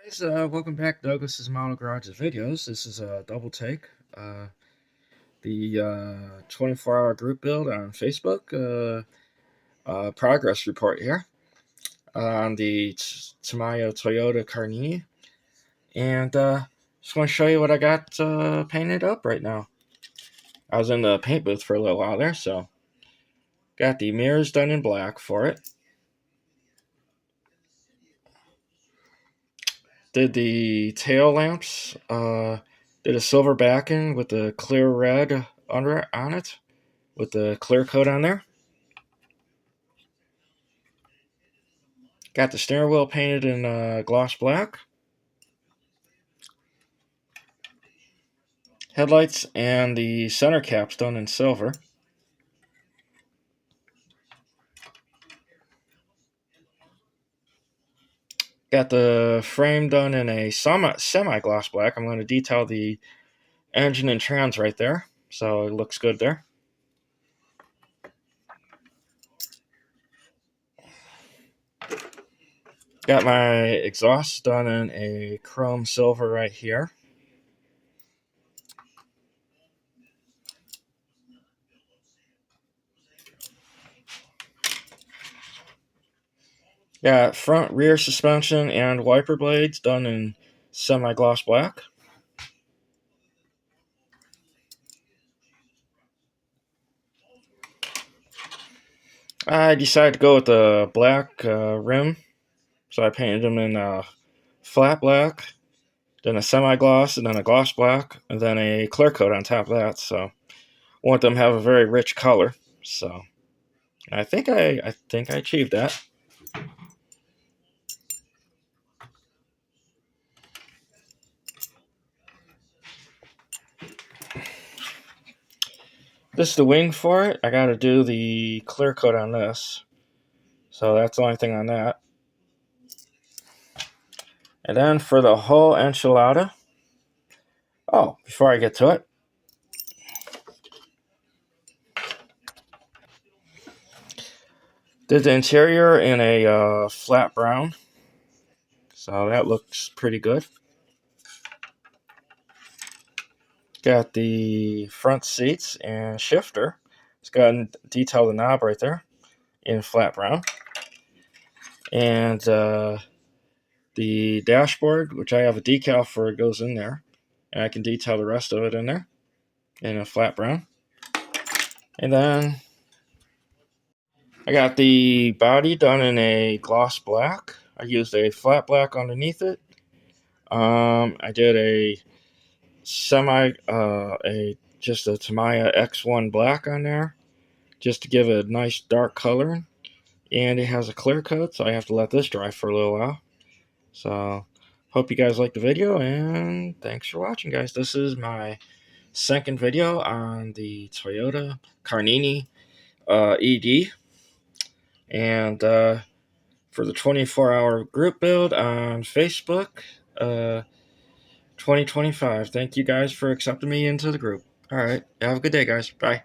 Guys, welcome back to Douglas's Model Garage's videos. This is a double take. The 24-hour group build on Facebook progress report here on the Tamiya Toyota Carnini. And just want to show you what I got painted up right now. I was in the paint booth for a little while there, so got the mirrors done in black for it. Did the tail lamps, did a silver backing with the clear red on it, with the clear coat on there. Got the steering wheel painted in gloss black. Headlights and the center caps done in silver. Got the frame done in a semi-gloss black. I'm going to detail the engine and trans right there, so it looks good there. Got my exhaust done in a chrome silver right here. Got front rear suspension and wiper blades done in semi-gloss black. I decided to go with the black rim, so I painted them in flat black, then a semi-gloss, and then a gloss black, and then a clear coat on top of that. So I want them to have a very rich color. So I think I achieved that. This is the wing for it. I got to do the clear coat on this, so that's the only thing on that. And then for the whole enchilada, before I get to it, did the interior in a flat brown, so that looks pretty good. Got the front seats and shifter. It's got to detail the knob right there in flat brown. And the dashboard, which I have a decal for, goes in there. And I can detail the rest of it in there in a flat brown. And then I got the body done in a gloss black. I used a flat black underneath it. I did a just a Tamiya X1 black on there, just to give it a nice dark color. And it has a clear coat, so I have to let this dry for a little while. So hope you guys liked the video, and thanks for watching, guys. This is my second video on the Toyota Carnini ED, and for the 24-hour group build on Facebook 2025. Thank you guys for accepting me into the group. All right, have a good day, guys. Bye.